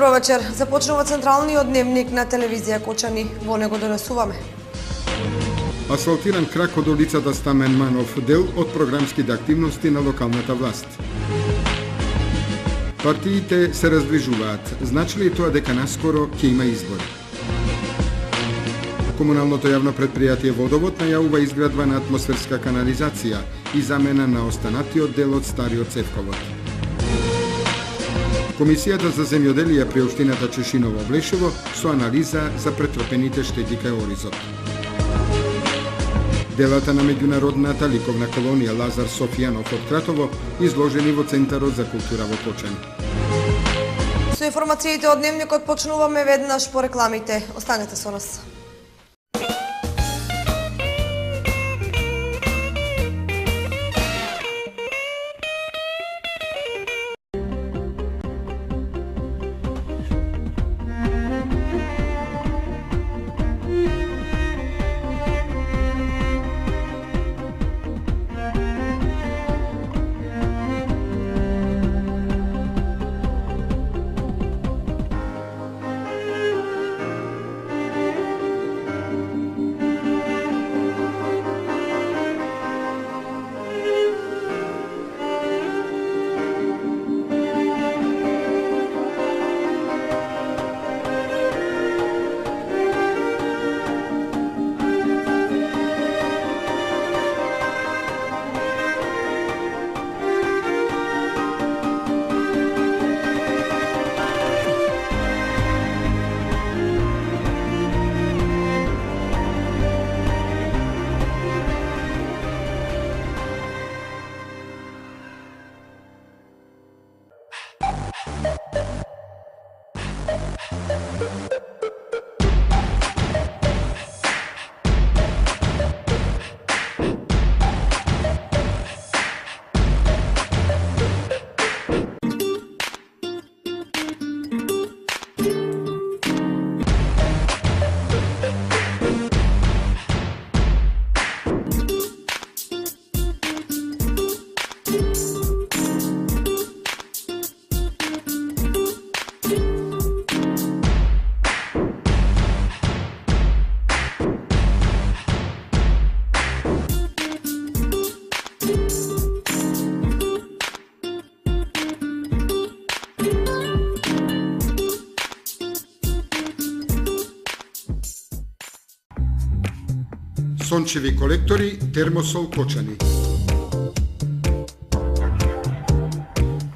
Добро вечер. Започнува централниот дневник на телевизија Кочани. Во него донесуваме. Асфалтиран крак од улицата Стамен Манов, дел од програмските активности на локалната власт. Партиите се раздвижуваат. Значи ли тоа дека наскоро ќе има избори? Комуналното јавно предпријатие Водовод најавува изградба на атмосферска канализација и замена на останатиот дел од стариот цевковод. Комисијата за земјоделие при општината Чешиново-Блешево со анализа за претрпените штети кај Оризот. Делата на меѓународната ликовна колонија Лазар Софијанов од Кратово изложени во Центарот за култура во Кочани. Со информациите од дневникот почнуваме веднаш по рекламите. Останете со нас. Сончеви колектори, Термосол Кочани.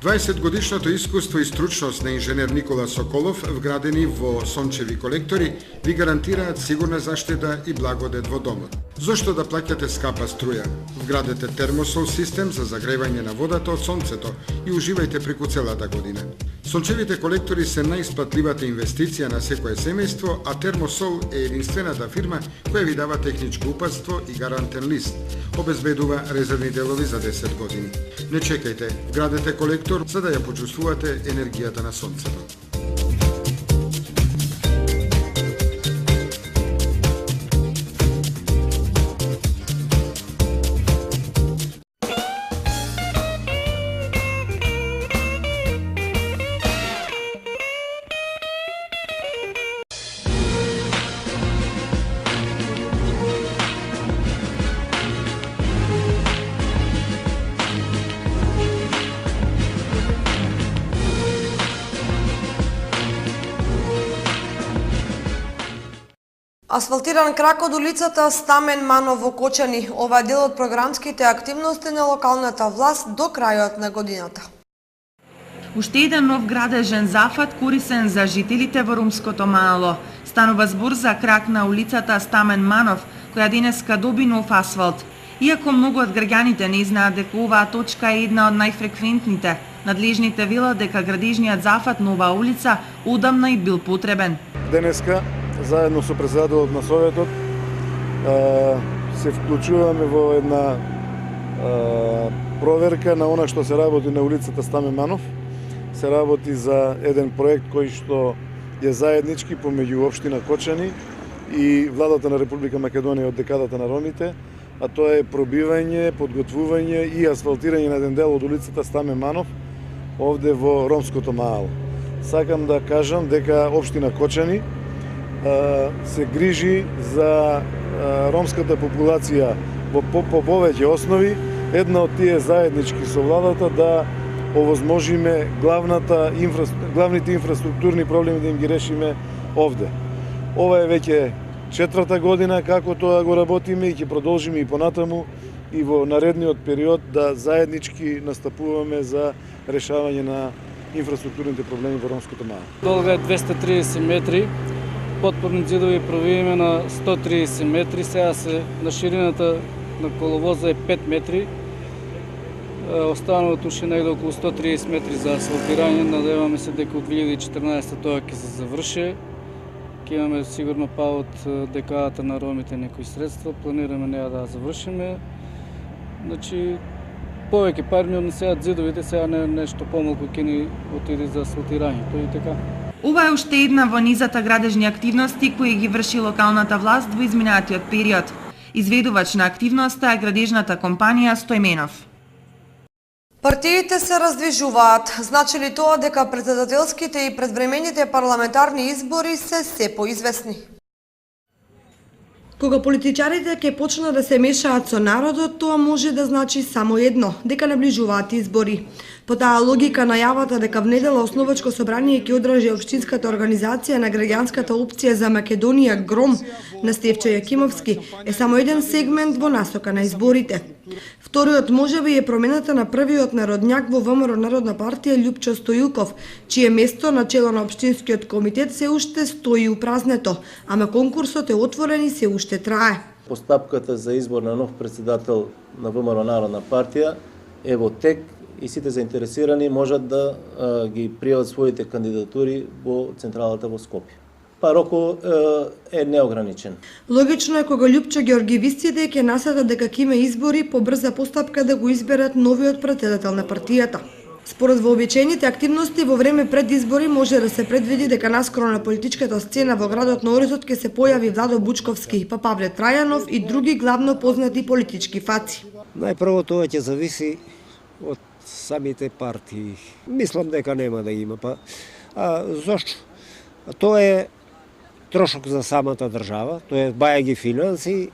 20-годишното искуство и стручност на инженер Никола Соколов, вградени во сончеви колектори, ви гарантираат сигурна заштита и благодет во домот. Зошто да плаќате скапа струја? Вградете термосол систем за загревање на водата од сонцето и уживајте преку целата година. Сончевите колектори се најисплатливата инвестиција на секое семејство, а Термосол е единствената фирма која ви дава техничко упатство и гарантен лист. Обезбедува резервни делови за 10 години. Не чекајте, вградете колектор за да ја почувствувате енергијата на сонцето. Асфалтиран крак од улицата Стамен Манов во Кочани. Ова е дел од програмските активности на локалната власт до крајот на годината. Уште еден нов градежен зафат корисен за жителите во румското мало. Станува збор за крак на улицата Стамен Манов, која денеска доби нов асфалт. Иако многу од граѓаните не знаат дека оваа точка е една од најфреквентните, надлежните велат дека градежниот зафат на оваа улица одамна и бил потребен. Денеска заедно со председателот на Советот се вклучуваме во една проверка на она што се работи на улицата Стамен Манов. Се работи за еден проект кој што е заеднички помеѓу општина Кочани и владата на Република Македонија од декадата на ромите, а тоа е пробивање, подготвување и асфалтирање на еден дел од улицата Стамен Манов овде во ромското мало. сакам да кажам дека општина Кочани се грижи за ромската популација по повеќе основи. Една од тие заеднички со владата да овозможиме главните инфраструктурни проблеми да им ги решиме овде. Ова е веќе 4-та година како тоа го работиме и ќе продолжиме и понатаму и во наредниот период да заеднички настапуваме за решавање на инфраструктурните проблеми во ромското мало. Долга е 230 метри, подпорни ѕидови провиеме на 130 метри, сега на ширината на коловоза е 5 метри. Останалото уште негде околу 130 метри за асфалтирање. Надеваме се дека од 2014 тоа ќе се заврши. Ќе имаме сигурно па од декадата на ромите некои средства. Планираме неа да завршиме. Значи, повеќе пари ми однесеат ѕидовите, сега нешто помалку ќе ни отиде за асфалтирањето и така. Ова е уште една во низата градежни активности кои ги врши локалната власт во изминатиот период. Изведувач на активноста е градежната компанија Стојменов. Партиите се раздвижуваат. Значи ли тоа дека председателските и предвремените парламентарни избори се поизвестни? Кога политичарите ќе почнат да се мешаат со народот, тоа може да значи само едно, дека наближуваат избори. По таа логика, најавата дека внедела основачко собрание ќе одржи општинската организација на граѓанската опција за Македонија ГРОМ на Стефчо Јакимовски е само еден сегмент во насока на изборите. Вториот можеби е промената на првиот народњак во ВМРО Народна партија Љупчо Стоилков, чие место на чело на општинскиот комитет се уште стои упразнето, ама конкурсот е отворен и се уште трае. Постапката за избор на нов председател на ВМРО Народна партија е во тек и сите заинтересирани можат да ги пријават своите кандидатури во централата во Скопје. Рокот е неограничен. Логично е кога Љупчо Ѓоргивистите ќе насетат дека ќе има избори по брза постапка да го изберат новиот председател на партијата. Според вообичаените активности во време пред избори може да се предвиди дека наскоро на политичката сцена во градот на Оризот ќе се појави Владо Бучковски, па Павле Трајанов и други главно познати политички фаци. Најпрво тоа ќе зависи од самите партии. Мислам дека нема да има, зошто? Тоа е трошок за самата држава, тоа е баја ги финанси,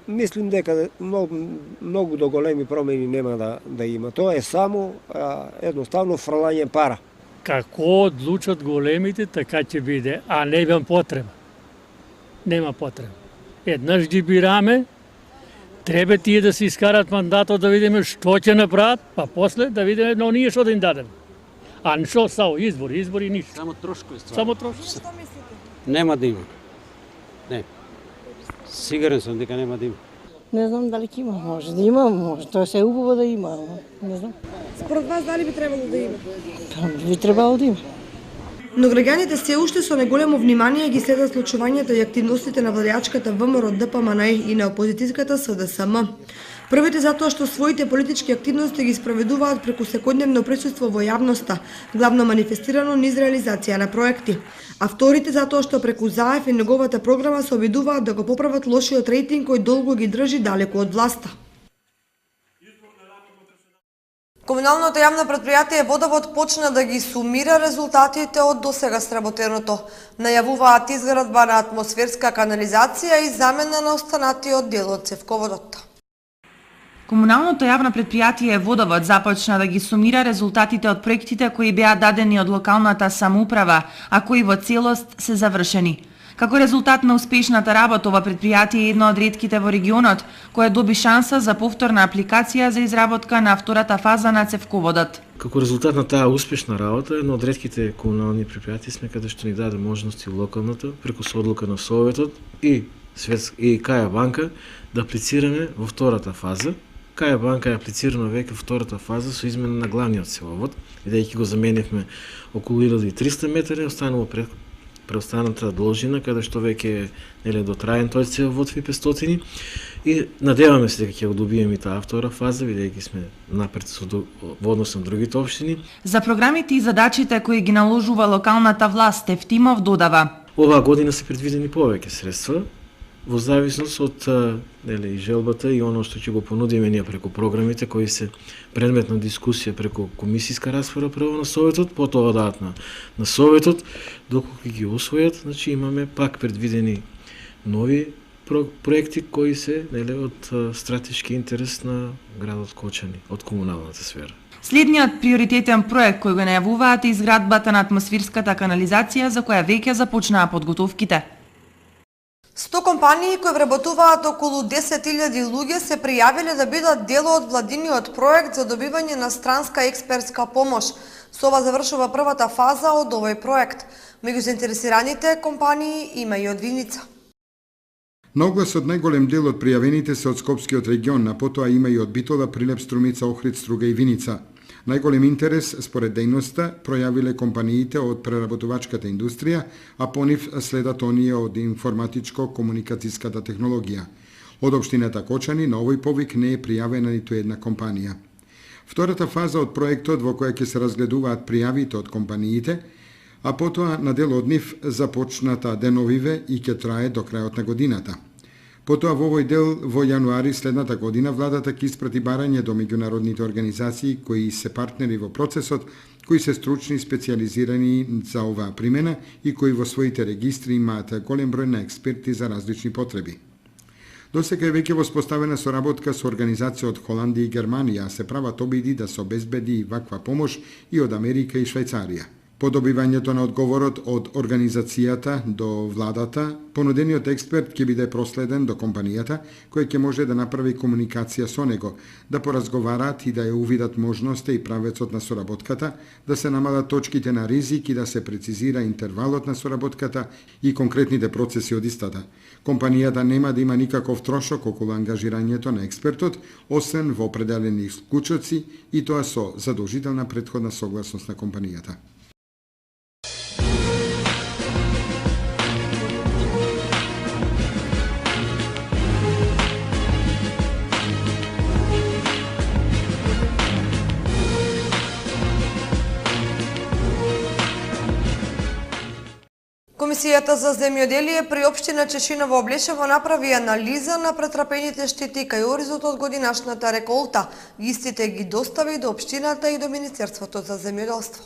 мислим дека многу до големи промени нема да има. Тоа е само едноставно фрлање пара. Како одлучат големите, така ќе биде, а не има потреба. Нема потреба. Еднаш ги бираме, треба тие да се искарат мандатот да видиме што ќе направат, па после да видиме но ние што да им дадеме. А ништо само избори ништо. Само трошкови ствари. Само трошкови. Што мислите? Нема да има. Не. Сигурен сум дека нема да има. Не знам дали ќе има, може да има, може тоа се убаво да има, не знам. Според вас дали би требало да има? Би требало да има. Но граѓаните се уште со неголемо внимание ги следат случувањата и активностите на владеачката ВМРО ДПМН и на опозицијската СДСМ. Првите затоа што своите политички активности ги спроведуваат преку секојдневно присуство во јавноста, главно манифестирано низ реализација на проекти. А вторите затоа што преку ЗАЕФ и неговата програма се обидуваат да го поправат лошиот рейтинг кој долго ги држи далеку од власта. Комуналното јавно претпријатие Водовод почна да ги сумира резултатите од досега сработеното. Најавуваат изградба на атмосферска канализација и замена на останатиот дел од цевководот. Комуналното јавно претпријатие Водовод започна да ги сумира резултатите од проектите кои беа дадени од локалната самоуправа, а кои во целост се завршени. Како резултат на успешната работа, ова претпријатие е едно од ретките во регионот кое доби шанса за повторна апликација за изработка на втората фаза на цевководот. Како резултат на таа успешна работа, едно од ретките комунални предпријатија сме каде што ни даде можности локалната преку содлука на Советот и Каја банка да аплицираме во втората фаза. Каја банка е аплицирана веќе во втората фаза со измена на главниот цевовод, бидејќи го заменивме околу 1300 метри, останало преостаната должина, каде што веќе е дотраен тој цевовод FI500 и надеваме се дека ќе го добиеме и таа втора фаза, бидејќи сме напред во однос на другите општини. За програмите и задачите кои ги наложува локалната власт, Евтимов додава: Оваа година се предвидени повеќе средства во зависност од нели желбата и оно што ќе го понудиме ние преку програмите кои се предмет на дискусија преку комисиска расправа прво на советот, потоа дадат на советот, доколку ги усвојат, значи имаме пак предвидени нови проекти кои се нели од стратешки интерес на градот Кочани, од комуналната сфера. Следниот приоритетен проект кој го најавуваат е изградбата на атмосферската канализација за која веќе започнаа подготовките. 100 компании кои вработуваат околу 10.000 луѓе се пријавиле да бидат дел од владиниот проект за добивање на странска експертска помош. Со ова завршува првата фаза од овој проект. Меѓу заинтересираните компании има и од Виница. На оглас од најголем дел од пријавените се од Скопскиот регион, а потоа има и од Битола, Прилеп, Струмица, Охрид, Струга и Виница. Најголем интерес според дејноста пројавиле компаниите од преработувачката индустрија, а по нив следат оние од информатичко-комуникацијската технологија. Од општината Кочани на овој повик не е пријавена ниту една компанија. Втората фаза од проектот во која ќе се разгледуваат пријавите од компаниите, а потоа на дел од нив започната деновиве и ќе трае до крајот на годината. Потоа во овој дел во јануари следната година владата ќе испрати барање до меѓународните организации кои се партнери во процесот, кои се стручни и специјализирани за оваа примена и кои во своите регистри имаат голем број на експерти за различни потреби. Досега е веќе воспоставена соработка со организација од Холандија и Германија, а се прават обиди да се обезбеди ваква помош и од Америка и Швајцарија. По добивањето на одговорот од организацијата до владата, понудениот експерт ќе биде проследен до компанијата, која ќе може да направи комуникација со него, да поразговараат и да ја увидат можноста и правецот на соработката, да се намалат точките на ризик и да се прецизира интервалот на соработката и конкретните процеси од истата. Компанијата нема да има никаков трошок околу ангажирањето на експертот, освен во определени случаи и тоа со задолжителна претходна согласност на компанијата. Комисијата за земјоделие при општина Чешиново Облешево направи анализа на претрпените штети кај оризот од годинашната реколта. Истите ги достави до општината и до Министерството за земјоделство.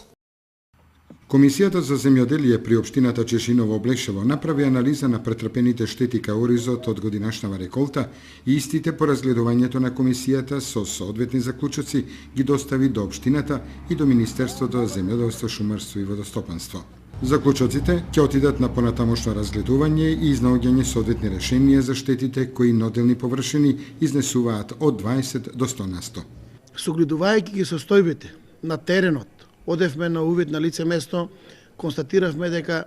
Комисијата за земјоделие при општината Чешиново Облешево направи анализа на претрпените штети кај оризот од годинашнава реколта и истите по разгледувањето на комисијата со соодветни заклучоци ги достави до општината и до Министерството за земјоделство, шумарство и водостопанство. Заклучоците ќе отидат на понатамошно разгледување и изнаоѓање соодветни решенија за штетите кои ноделни површини изнесуваат од 20 до 100%. Согледувајќи ги состојбите на теренот, одевме на увид на лице место, констатиравме дека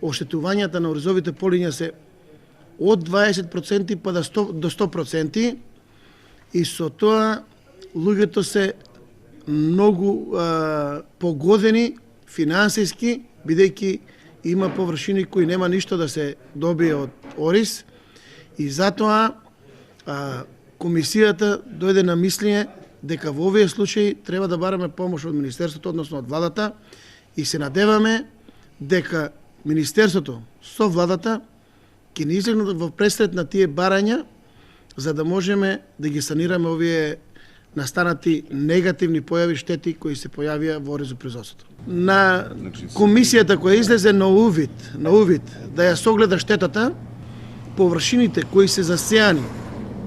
оштетувањата на оризовите полиња се од 20% па до 100% и со тоа луѓето се многу погодени финансиски, бидејќи има површини кои нема ништо да се добие од ориз и затоа комисијата дојде на мислење дека во овие случаи треба да бараме помош од Министерството, односно од владата и се надеваме дека Министерството со владата ќе ни излегнат во пресрет на тие барања за да можеме да ги санираме овие настанати негативни појави, штети кои се појавија во оризопроизводството. На комисијата која излезе на увид да ја согледа штетата, површините кои се засејани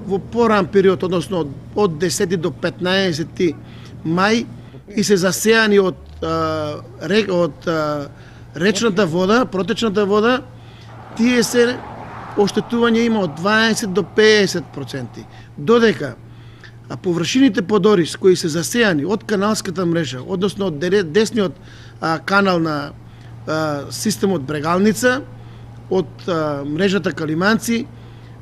во поран период, односно од 10 до 15 мај и се засејани од речната вода, протечната вода, тие се оштетување има од 20 до 50%. Додека површините под ориз кои се засејани од каналската мрежа, односно од десниот канал на системот Брегалница, од мрежата Калиманци,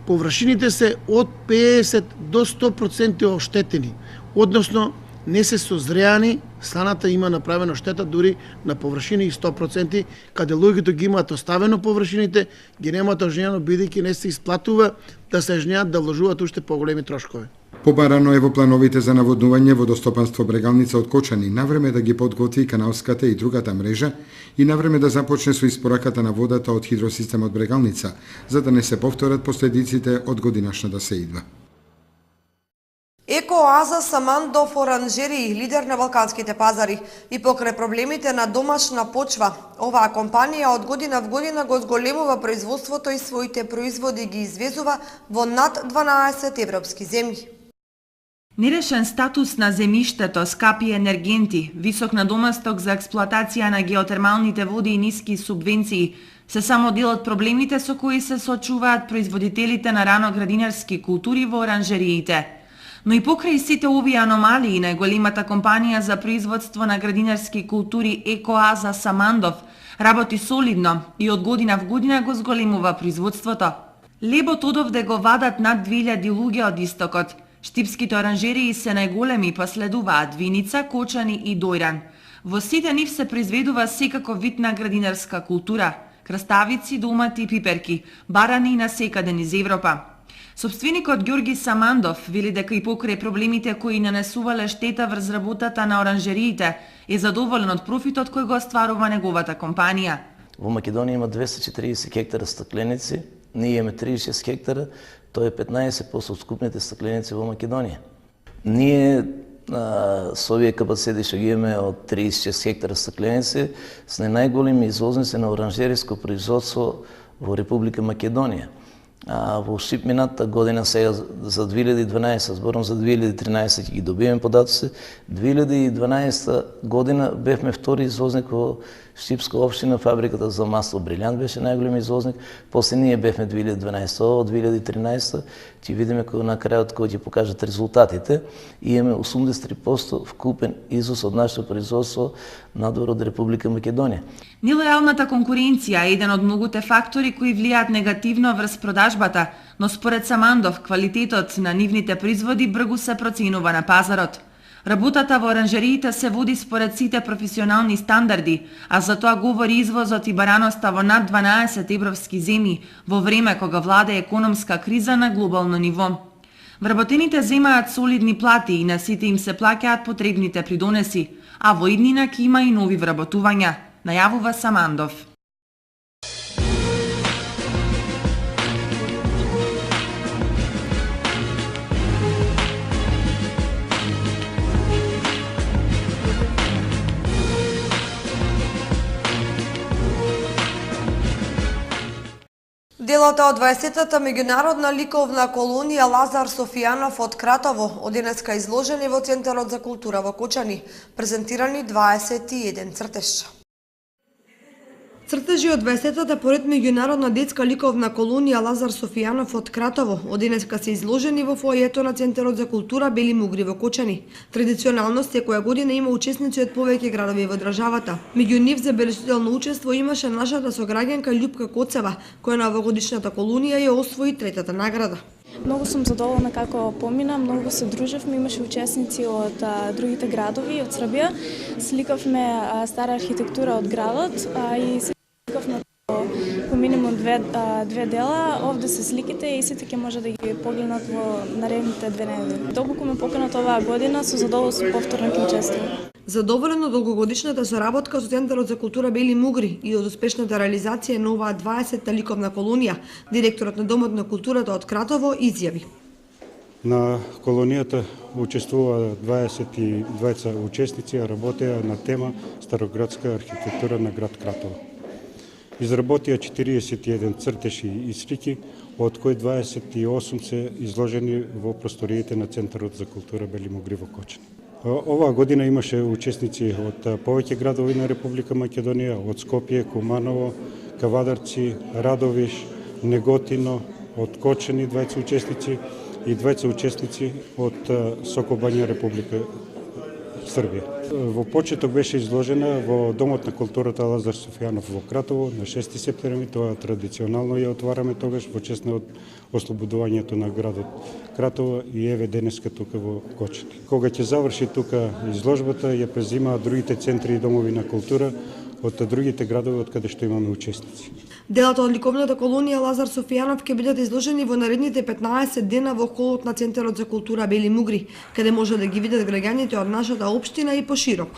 површините се од 50 до 100% оштетени, односно не се созреани, сланата има направено штета дури на површини 100%, каде луѓето ги имаат оставено површините, ги немаат ожњено бидејќи не се исплатува да се жњеат да вложуваат уште поголеми трошкови. Побарано е во плановите за наводнување водостопанство Брегалница од Кочани навреме да ги подготви каналската и другата мрежа и навреме да започне со испораката на водата од хидросистемот Брегалница, за да не се повторат последиците од годинашната сеидба. Екоаза Самандов оранжерии, лидер на балканските пазари и покрај проблемите на домашна почва. Оваа компанија од година в година го зголемува производството и своите производи ги извезува во над 12 европски земји. Нерешен статус на земјиштето, скапи енергенти, висок надоместок за експлоатација на геотермалните води и ниски субвенции се само дел од проблемите со кои се соочуваат производителите на раноградинарски култури во оранжериите. Но и покрај сите овие аномалии, најголемата компанија за производство на градинарски култури Екоаза Самандов работи солидно и од година в година го зголемува производството. Лебот одовде го вадат над 2000 луѓе од истокот. Штипските оранжерии се најголеми, па следуваат Виница, Кочани и Дојран. Во сите нив се произведува секаков вид на градинарска култура – краставици, домати и пиперки, барани и насекаде низ Европа. Собственикот Ѓорги Самандов вели дека и покрај проблемите кои нанесувале штета врз работата на оранжериите, е задоволен од профитот кој го остварува неговата компанија. Во Македонија има 240 хектара стакленици, ние имаме 36 хектара, тоа е 15% од скупните стакленици во Македонија. Ние со овие капацитети што ги имаме од 36 хектара стакленици, сме најголеми извозници на оранжериско производство во Република Македонија. Во Штип минатата година, сега за 2012, зборам за 2013 ги добиваме податоци, 2012 година бевме втори извозник во Штипска општина, фабриката за масло Брилјант беше најголем извозник, после ние бевме 2012, од 2013 ќе видиме на крајот кој ќе покажат резултатите и имаме 83% вкупен извоз од нашето производство надвор од Република Македонија. Нелојалната конкуренција е еден од многуте фактори кои влијаат негативно врз продажбата, но според Самандов квалитетот на нивните производи бргу се проценува на пазарот. Работата во оранжериите се води според сите професионални стандарди, а за тоа говори извозот и бараноста во над 12 европски земји во време кога владе економска криза на глобално ниво. Вработените земаат солидни плати и на сите им се плаќаат потребните придонеси, а во иднина ќе има и нови вработувања, најавува Самандов. Делата од 20-та меѓународна ликовна колонија Лазар Софијанов од Кратово од денеска изложени во Центарот за култура во Кочани, презентирани 21 цртеж. Цртежи од 20-та поред меѓународна детска ликовна колонија Лазар Софијанов од Кратово од денеска се изложени во фојето на Центарот за култура Бели Мугри во Кочани. Традиционално секоја година има учесници од повеќе градови во државата. Меѓу нив забележително учество имаше нашата сограѓанка Љупка Коцева, која на овогодишната колонија ја освои третата награда. Многу сум задоволна како помина, многу се дружевме, имаше учесници од другите градови, од Србија. Сликавме стара архитектура од градот и се сликавме по минимум две дела. Овде се сликите и сите ќе може да ги погледнат во наредните 2 недели. Долго ме поканат оваа година, со задоволство повторно ќе учествувам. Задоволен од долгогодишната соработка со Центарот за култура Бели Мугри и од успешната реализација на оваа 20-та ликовна колонија, директорот на Домот на културата од Кратово изјави. На колонијата учествува 22 учесници, а работеа на тема Староградска архитектура на град Кратово. Изработија 41 цртежи и слики, од кои 28 се изложени во просториите на Центарот за култура Бели Мугри во Кочани. Оваа година имаше учесници од повеќе градови на Република Македонија, од Скопје, Куманово, Кавадарци, Радовиш, Неготино, од Кочани 20 учесници и 20 учесници од Сокобања, Република Србија. Во почеток беше изложена во Домот на културата Лазар Софијанов во Кратово на 6 септември. Тоа традиционално ја отвараме тогаш во чест на ослободувањето на градот Кратово и еве денеска тука во Кочани. Кога ќе заврши тука изложбата, ја презимаат другите центри и домови на култура од другите градови од каде што имаме учесници. Делата од ликовната колонија Лазар Софијанов ќе бидат изложени во наредните 15 дена во холот на Центарот за култура Бели Мугри, каде може да ги видат граѓаните од нашата општина и поширок.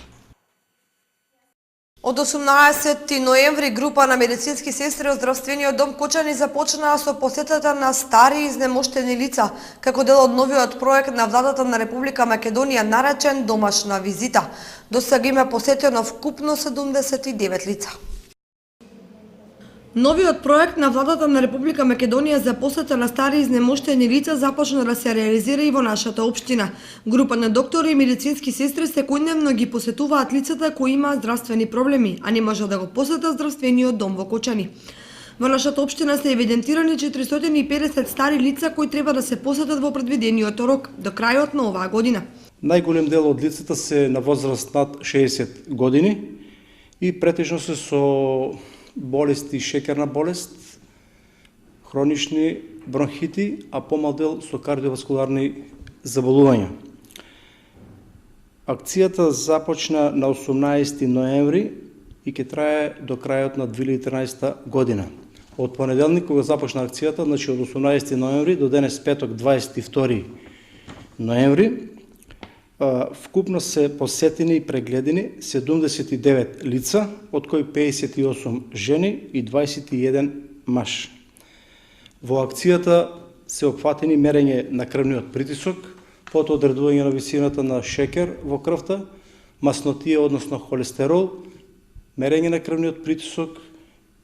Од 18 ноември група на медицински сестри од здравствениот дом Кочани започнаа со посетата на стари изнемоштени лица, како дел од новиот проект на владата на Република Македонија наречен Домашна визита. Досега има посетено вкупно 79 лица. Новиот проект на владата на Република Македонија за посета на стари изнемоштени лица започна да се реализира и во нашата општина. Група на доктори и медицински сестри секојдневно ги посетуваат лицата кои имаат здравствени проблеми, а не можат да го посетат здравствениот дом во Кочани. Во нашата општина се евидентирани 450 стари лица кои треба да се посетат во предвидениот рок до крајот на оваа година. Најголем дел од лицата се на возраст над 60 години и претежно се со болести, шекерна болест, хронични бронхити, а помал дел со кардиоваскуларни заболувања. Акцијата започна на 18 ноември и ќе трае до крајот на 2013 година. Од понеделник кога започна акцијата, значи од 18 ноември до денес петок 22 ноември, вкупно се посетени и прегледени 79 лица, од кои 58 жени и 21 маж. Во акцијата се опфатени мерење на крвниот притисок, потоа одредување на висината на шекер во крвта, маснотија, односно холестерол, мерење на крвниот притисок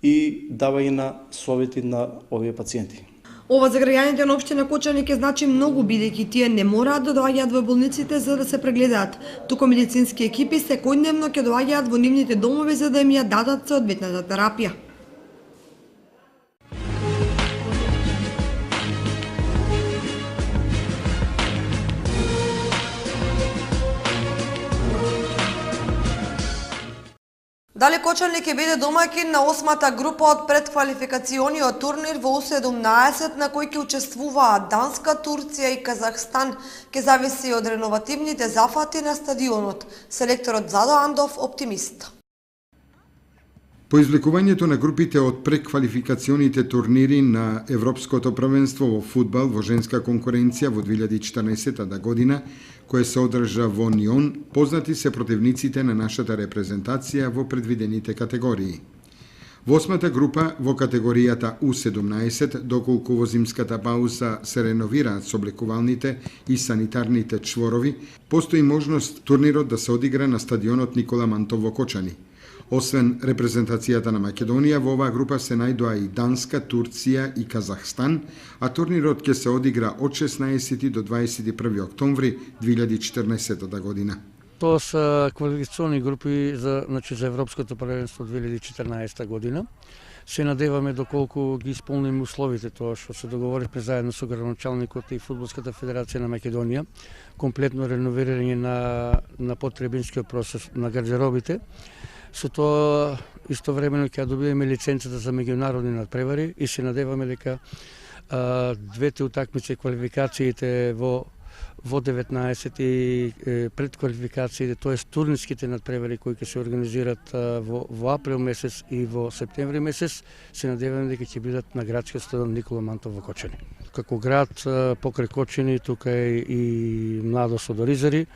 и давање на совети на овие пациенти. Ова за граѓаните на општина Кочани ќе значи многу, бидејќи тие не мораат да доаѓаат во болниците за да се прегледаат, туку медицински екипи секојдневно ќе доаѓаат во нивните домови за да им ја дадат соодветната терапија. Дали Кочани ќе биде домаќин на 8-та група од предквалификациониот турнир во U17 на кој ќе учествуваат Данска, Турција и Казахстан, ќе зависи од реновативните зафати на стадионот. Селекторот Задо Андов оптимист. По извлекувањето на групите од преквалификационите турнири на Европското првенство во фудбал во женска конкуренција во 2014 година, кое се одржа во Нион, познати се противниците на нашата репрезентација во предвидените категории. Во 8-та група во категоријата U17, доколку во зимската пауза се реновираат соблекувалните и санитарните чворови, постои можност турнирот да се одигра на стадионот Никола Мантов во Кочани. Освен репрезентацијата на Македонија, во оваа група се најдоа и Данска, Турција и Казахстан, а турнирот ќе се одигра од 16 до 21 октомври 2014 година. Тоа се квалификациони групи за Европското првенство 2014 година. Се надеваме доколку ги исполниме условите, тоа што се договоривме заедно со градоначалникот и Фудбалската федерација на Македонија, комплетно реновирање на потребинскиот процес на гардеробите. Со тоа истовремено ќе добиеме лиценцата за меѓународни надпревари и се надеваме дека двете утакмици квалификациите во 19 и предквалификациите, тоа турнирските надпревари кои ќе се организираат во април месец и во септември месец, се надеваме дека ќе бидат на градскиот стадион Никола Мантов во Кочани. Како град покрај Кочани, тука е и младост од Оризари,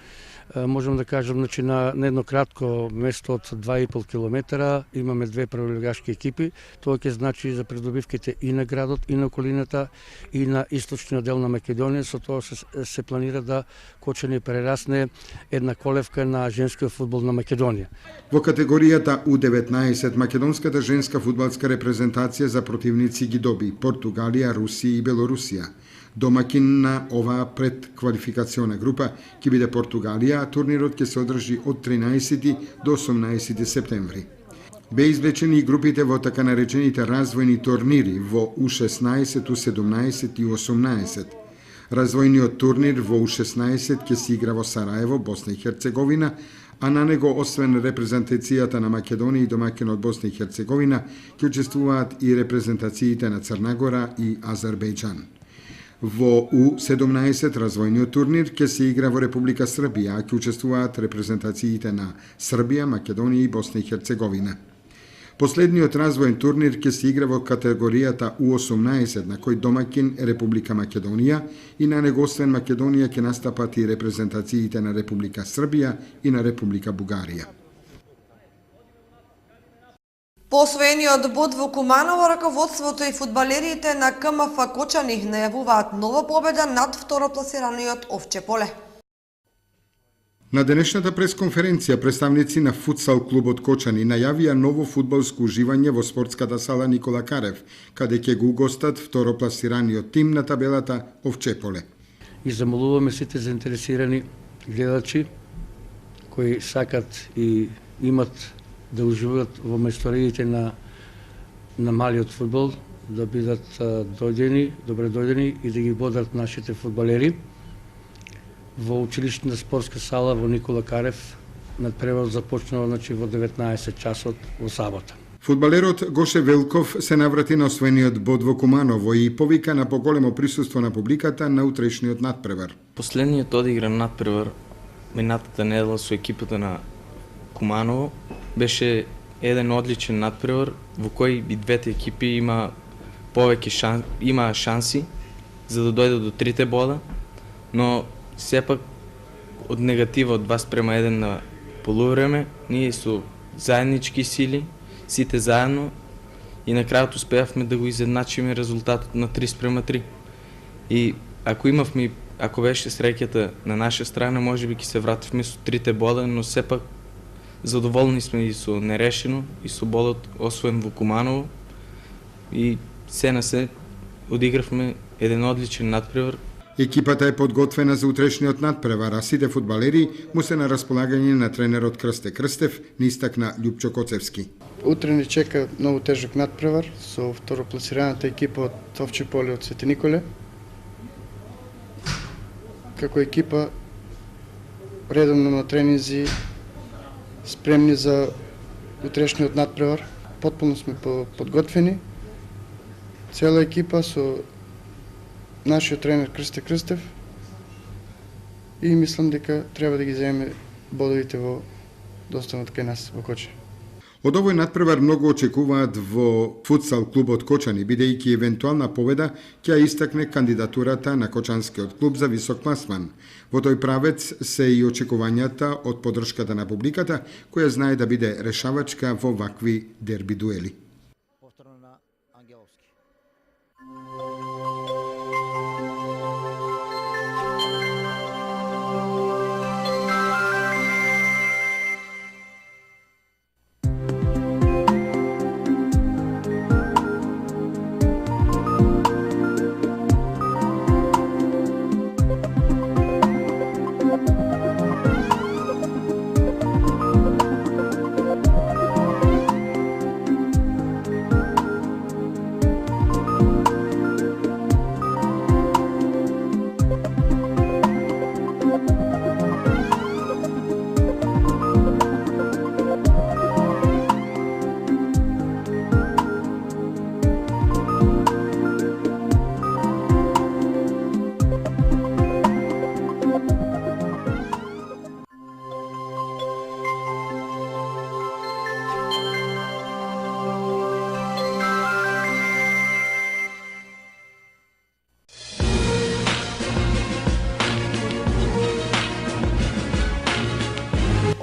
можам да кажам, на едно кратко место од 2,5 километра имаме две прволигашки екипи. Тоа ќе значи за придобивките и на градот, и на околината, и на источниот дел на Македонија. Со тоа се планира да Кочани прерасне една колевка на женскиот фудбал на Македонија. Во категоријата U19 македонската женска фудбалска репрезентација за противници ги доби Португалија, Русија и Белорусија. Домакин на оваа предквалификациона група ќе биде Португалија, а турнирот ќе се одржи од 13 до 18 септември. Бе извлечени и групите во така наречените развојни турнири во U16, U17 и U18. Развојниот турнир во U16 ќе се игра во Сараево, Босна и Херцеговина, а на него, освен репрезентацијата на Македонија и домакинот Босна и Херцеговина, ќе учествуваат и репрезентациите на Црна Гора и Азербејџан. Во U17 развојниот турнир ќе се игра во Република Србија, а ќе учествуваат репрезентациите на Србија, Македонија и Босна и Херцеговина. Последниот развоен турнир ќе се игра во категоријата U18, на кој домаќин е Република Македонија и на него освен Македонија ќе настапат и репрезентациите на Република Србија и на Република Бугарија. По освоениот бод во Куманово, раководството и фудбалерите на КМФ Кочани најавуваат нова победа над второпласираниот Овче поле. На денешната пресконференција представници на футсал клубот Кочани најавија ново фудбалско уживање во спортската сала Никола Карев, каде ќе го угостат второпласираниот тим на табелата Овче поле. И замолуваме сите заинтересирани гледачи кои сакат и имат да уживаат во мејсториите на малиот фудбал, да бидат дојдени, добре дојдени и да ги бодат нашите фудбалери. Во училишната спортска сала во Никола Карев надпреварот започнува во 19 часот во сабота. Фудбалерот Гоше Велков се наврати на освоениот бод во Куманово и повика на поголемо присуство на публиката на утрешниот надпревар. Последниот одигран надпревар минатата недела со екипата на Куманово беше еден одличен надпревар во кој и двете екипи има шанси за да дојдат до 3 бода, но сепак од негатива од 2:1 на полувреме, ние со заеднички сили, сите заедно и на крајот успеавме да го изедначиме резултатот на 3:3. И ако беше среќата на наша страна, можеби ќе се вративме со 3 бода, но сепак задоволни сме и со нерешено и со бодот освоен во Куманово и се одигравме еден одличен надпревар. Екипата е подготвена за утрешниот надпревар, а сите фудбалери му се на располагање на тренерот Крсте Крстев, ни истакна Љупчо Коцевски. Утре ни чека многу тежок надпревар со второпласираната екипа од Овче поле од Свети Николе. Како екипа редовно на тренинзи, спремни за утрешниот надпревар. Потполно сме подготвени. Цела екипа со нашиот тренер Крсте Крстев и мислам дека треба да ги земеме бодовите во достанот кај нас во Кочани. Од овој надпревар многу очекуваат во футсал клубот Кочани, бидејќи евентуална победа ќе истакне кандидатурата на Кочанскиот клуб за висок класман. Во тој правец се и очекувањата од поддршката на публиката, која знае да биде решавачка во вакви дерби дуели.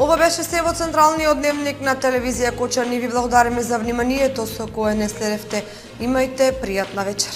Ова беше се во централниот дневник на телевизија Кочани. Ви благодариме за вниманието со кое не следевте. Имајте пријатна вечер.